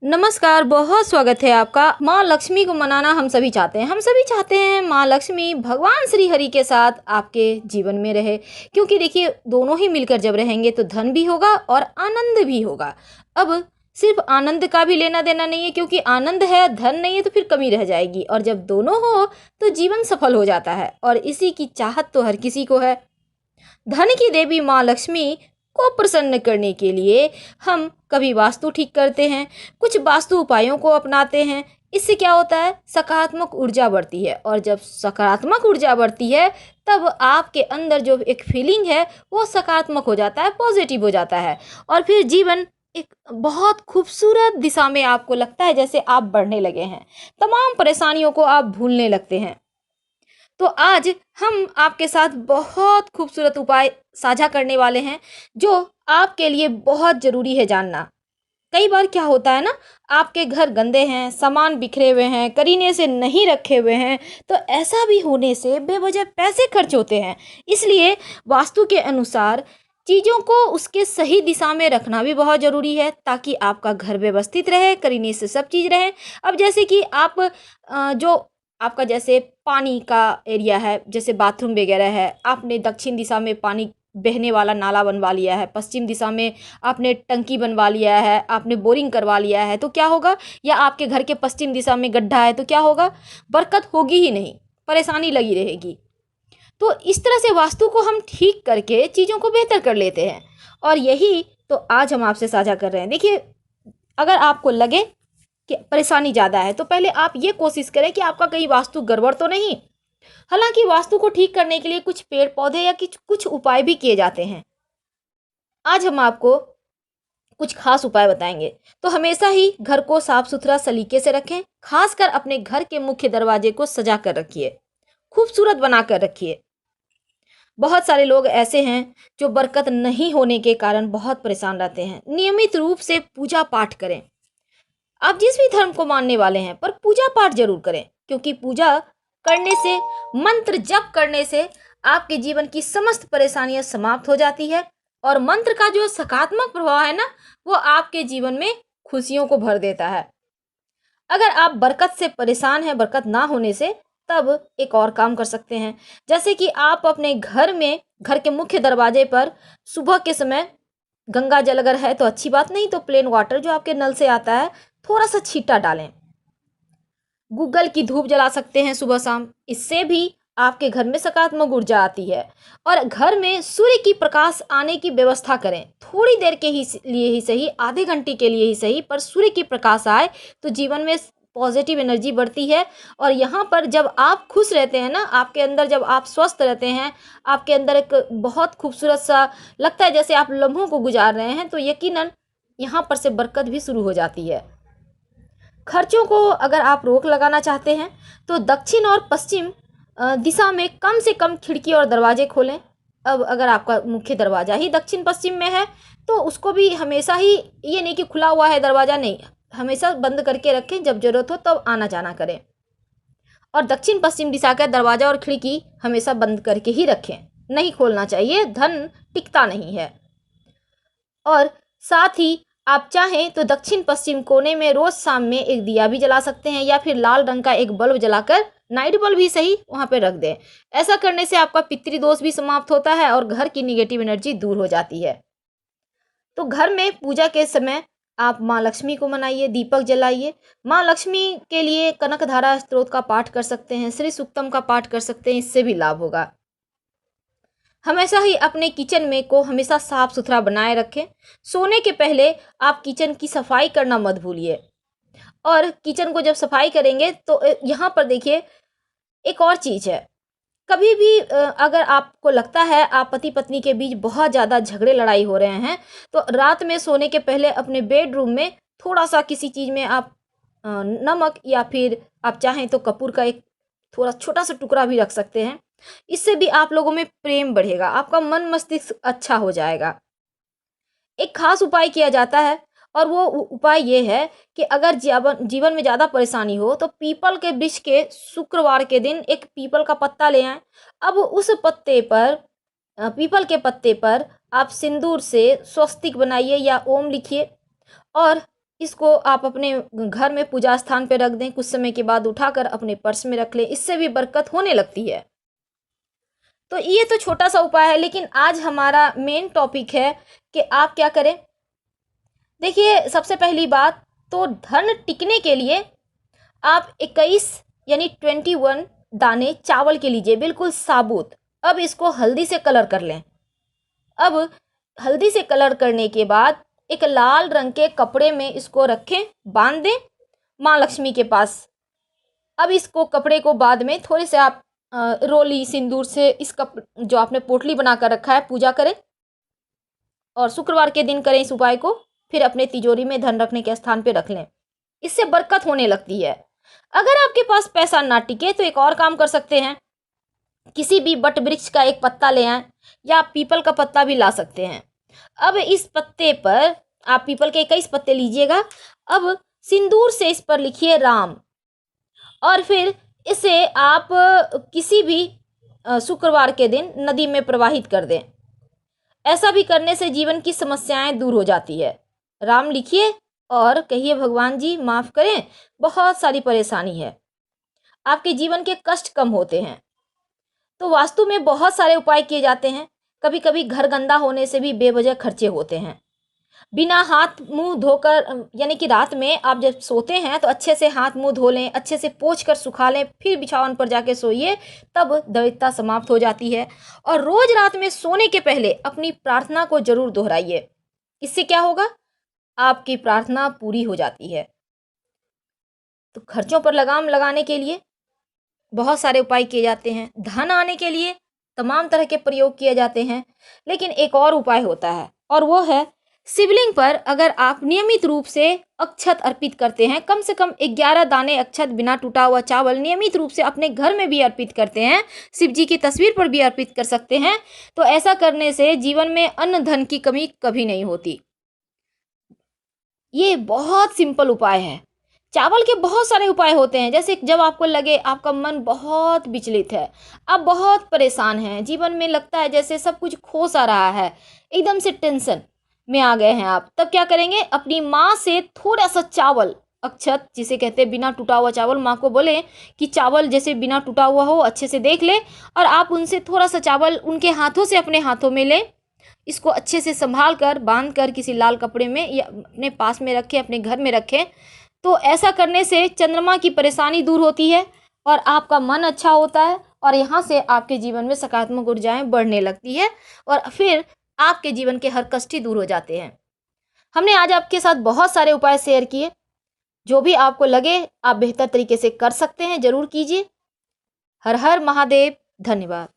नमस्कार, बहुत स्वागत है आपका। माँ लक्ष्मी को मनाना हम सभी चाहते हैं। हम सभी चाहते हैं माँ लक्ष्मी भगवान श्री हरि के साथ आपके जीवन में रहे, क्योंकि देखिए दोनों ही मिलकर जब रहेंगे तो धन भी होगा और आनंद भी होगा। अब सिर्फ आनंद का भी लेना देना नहीं है, क्योंकि आनंद है धन नहीं है तो फिर कमी रह जाएगी, और जब दोनों हो तो जीवन सफल हो जाता है, और इसी की चाहत तो हर किसी को है। धन की देवी माँ लक्ष्मी को प्रसन्न करने के लिए हम कभी वास्तु ठीक करते हैं, कुछ वास्तु उपायों को अपनाते हैं। इससे क्या होता है, सकारात्मक ऊर्जा बढ़ती है, और जब सकारात्मक ऊर्जा बढ़ती है तब आपके अंदर जो एक फीलिंग है वो सकारात्मक हो जाता है, पॉजिटिव हो जाता है, और फिर जीवन एक बहुत खूबसूरत दिशा में आपको लगता है जैसे आप बढ़ने लगे हैं। तमाम परेशानियों को आप भूलने लगते हैं। तो आज हम आपके साथ बहुत खूबसूरत उपाय साझा करने वाले हैं, जो आपके लिए बहुत ज़रूरी है जानना। कई बार क्या होता है ना, आपके घर गंदे हैं, सामान बिखरे हुए हैं, करीने से नहीं रखे हुए हैं, तो ऐसा भी होने से बेवजह पैसे खर्च होते हैं। इसलिए वास्तु के अनुसार चीज़ों को उसके सही दिशा में रखना भी बहुत ज़रूरी है, ताकि आपका घर व्यवस्थित रहे, करीने से सब चीज़ रहे। अब जैसे कि आप जो आपका जैसे पानी का एरिया है, जैसे बाथरूम वगैरह है, आपने दक्षिण दिशा में पानी बहने वाला नाला बनवा लिया है, पश्चिम दिशा में आपने टंकी बनवा लिया है, आपने बोरिंग करवा लिया है, तो क्या होगा, या आपके घर के पश्चिम दिशा में गड्ढा है तो क्या होगा, बरकत होगी ही नहीं, परेशानी लगी रहेगी। तो इस तरह से वास्तु को हम ठीक करके चीज़ों को बेहतर कर लेते हैं, और यही तो आज हम आपसे साझा कर रहे हैं। देखिए, अगर आपको लगे कि परेशानी ज़्यादा है तो पहले आप ये कोशिश करें कि आपका कहीं वास्तु गड़बड़ तो नहीं। हालांकि वास्तु को ठीक करने के लिए कुछ पेड़ पौधे या कुछ कुछ उपाय भी किए जाते हैं। आज हम आपको कुछ खास उपाय बताएंगे। तो हमेशा ही घर को साफ सुथरा सलीके से रखें, खासकर अपने घर के मुख्य दरवाजे को सजा कर रखिए, खूबसूरत बना कर रखिए। बहुत सारे लोग ऐसे हैं जो बरकत नहीं होने के कारण बहुत परेशान रहते हैं। नियमित रूप से पूजा पाठ करें। आप जिस भी धर्म को मानने वाले हैं, पर पूजा पाठ जरूर करें, क्योंकि पूजा करने से, मंत्र जप करने से आपके जीवन की समस्त परेशानियां समाप्त हो जाती है, और मंत्र का जो सकारात्मक प्रभाव है ना, वो आपके जीवन में खुशियों को भर देता है। अगर आप बरकत से परेशान हैं, बरकत ना होने से, तब एक और काम कर सकते हैं। जैसे कि आप अपने घर में, घर के मुख्य दरवाजे पर सुबह के समय गंगा जल अगर है तो अच्छी बात, नहीं तो प्लेन वाटर जो आपके नल से आता है, थोड़ा सा छींटा डालें। गूगल की धूप जला सकते हैं सुबह शाम, इससे भी आपके घर में सकारात्मक ऊर्जा आती है। और घर में सूर्य की प्रकाश आने की व्यवस्था करें, थोड़ी देर के लिए ही सही, आधे घंटे के लिए ही सही, पर सूर्य की प्रकाश आए तो जीवन में पॉजिटिव एनर्जी बढ़ती है। और यहाँ पर जब आप खुश रहते हैं ना, आपके अंदर जब आप स्वस्थ रहते हैं, आपके अंदर एक बहुत खूबसूरत सा लगता है जैसे आप लम्हों को गुजार रहे हैं, तो यकीनन यहाँ पर से बरकत भी शुरू हो जाती है। खर्चों को अगर आप रोक लगाना चाहते हैं तो दक्षिण और पश्चिम दिशा में कम से कम खिड़की और दरवाजे खोलें। अब अगर आपका मुख्य दरवाजा ही दक्षिण पश्चिम में है तो उसको भी हमेशा ही, ये नहीं कि खुला हुआ है दरवाज़ा, नहीं, हमेशा बंद करके रखें, जब जरूरत हो तब आना जाना करें। और दक्षिण पश्चिम दिशा का दरवाज़ा और खिड़की हमेशा बंद करके ही रखें, नहीं खोलना चाहिए, धन टिकता नहीं है। और साथ ही आप चाहें तो दक्षिण पश्चिम कोने में रोज शाम में एक दिया भी जला सकते हैं, या फिर लाल रंग का एक बल्ब जलाकर, नाइट बल्ब ही सही, वहां पे रख दें। ऐसा करने से आपका पितृदोष भी समाप्त होता है और घर की निगेटिव एनर्जी दूर हो जाती है। तो घर में पूजा के समय आप माँ लक्ष्मी को मनाइए, दीपक जलाइए। माँ लक्ष्मी के लिए कनकधारा स्तोत्र का पाठ कर सकते हैं, श्री सूक्तम का पाठ कर सकते हैं, इससे भी लाभ होगा। हमेशा ही अपने किचन में को हमेशा साफ सुथरा बनाए रखें। सोने के पहले आप किचन की सफाई करना मत भूलिए। और किचन को जब सफाई करेंगे तो यहाँ पर देखिए, एक और चीज़ है। कभी भी अगर आपको लगता है आप पति पत्नी के बीच बहुत ज़्यादा झगड़े लड़ाई हो रहे हैं, तो रात में सोने के पहले अपने बेडरूम में थोड़ा सा किसी चीज़ में आप नमक, या फिर आप चाहें तो कपूर का एक थोड़ा छोटा सा टुकड़ा भी रख सकते हैं। इससे भी आप लोगों में प्रेम बढ़ेगा, आपका मन मस्तिष्क अच्छा हो जाएगा। एक खास उपाय किया जाता है, और वो उपाय ये है कि अगर जीवन में ज़्यादा परेशानी हो तो पीपल के वृक्ष के शुक्रवार के दिन एक पीपल का पत्ता ले आएं। अब उस पत्ते पर, पीपल के पत्ते पर आप सिंदूर से स्वस्तिक बनाइए या ओम लिखिए, और इसको आप अपने घर में पूजा स्थान पे रख दें, कुछ समय के बाद उठाकर अपने पर्स में रख लें, इससे भी बरकत होने लगती है। तो ये तो छोटा सा उपाय है, लेकिन आज हमारा मेन टॉपिक है कि आप क्या करें। देखिए, सबसे पहली बात तो धन टिकने के लिए आप 21 यानी 21 दाने चावल के लीजिए, बिल्कुल साबुत। अब इसको हल्दी से कलर कर लें। अब हल्दी से कलर करने के बाद एक लाल रंग के कपड़े में इसको रखें, बांध दें माँ लक्ष्मी के पास। अब इसको कपड़े को बाद में थोड़े से आप रोली सिंदूर से इस जो आपने पोटली बना कर रखा है पूजा करें, और शुक्रवार के दिन करें इस उपाय को। फिर अपने तिजोरी में धन रखने के स्थान पे रख लें, इससे बरकत होने लगती है। अगर आपके पास पैसा ना टिके तो एक और काम कर सकते हैं, किसी भी बट वृक्ष का एक पत्ता ले आएं, या पीपल का पत्ता भी ला सकते हैं। अब इस पत्ते पर आप पीपल के 21 पत्ते लीजिएगा। अब सिंदूर से इस पर लिखिए राम, और फिर इसे आप किसी भी शुक्रवार के दिन नदी में प्रवाहित कर दें। ऐसा भी करने से जीवन की समस्याएं दूर हो जाती है। राम लिखिए और कहिए, भगवान जी माफ़ करें, बहुत सारी परेशानी है, आपके जीवन के कष्ट कम होते हैं। तो वास्तु में बहुत सारे उपाय किए जाते हैं। कभी कभी घर गंदा होने से भी बेवजह खर्चे होते हैं। बिना हाथ मुंह धोकर, यानी कि रात में आप जब सोते हैं तो अच्छे से हाथ मुंह धो लें, अच्छे से पोंछ कर सुखा लें, फिर बिछावन पर जाके सोइए, तब दैवता समाप्त हो जाती है। और रोज रात में सोने के पहले अपनी प्रार्थना को जरूर दोहराइए। इससे क्या होगा, आपकी प्रार्थना पूरी हो जाती है। तो खर्चों पर लगाम लगाने के लिए बहुत सारे उपाय किए जाते हैं। धन आने के लिए तमाम तरह के प्रयोग किए जाते हैं। लेकिन एक और उपाय होता है, और वो है शिवलिंग पर अगर आप नियमित रूप से अक्षत अर्पित करते हैं, कम से कम 11 दाने अक्षत बिना टूटा हुआ चावल नियमित रूप से अपने घर में भी अर्पित करते हैं, शिव जी की तस्वीर पर भी अर्पित कर सकते हैं, तो ऐसा करने से जीवन में अन्न धन की कमी कभी नहीं होती। ये बहुत सिंपल उपाय है। चावल के बहुत सारे उपाय होते हैं, जैसे जब आपको लगे आपका मन बहुत विचलित है, आप बहुत परेशान हैं, जीवन में लगता है जैसे सब कुछ खो सा रहा है, एकदम से टेंशन में आ गए हैं आप, तब क्या करेंगे, अपनी माँ से थोड़ा सा चावल, अक्षत जिसे कहते हैं बिना टूटा हुआ चावल, माँ को बोले कि चावल जैसे बिना टूटा हुआ हो, अच्छे से देख ले, और आप उनसे थोड़ा सा चावल उनके हाथों से अपने हाथों में लें। इसको अच्छे से संभाल कर, बांध कर किसी लाल कपड़े में या अपने पास में रखें, अपने घर में रखें। तो ऐसा करने से चंद्रमा की परेशानी दूर होती है और आपका मन अच्छा होता है, और यहाँ से आपके जीवन में सकारात्मक ऊर्जाएं बढ़ने लगती है, और फिर आपके जीवन के हर कष्ट ही दूर हो जाते हैं। हमने आज आपके साथ बहुत सारे उपाय शेयर किए। जो भी आपको लगे आप बेहतर तरीके से कर सकते हैं, जरूर कीजिए। हर हर महादेव। धन्यवाद।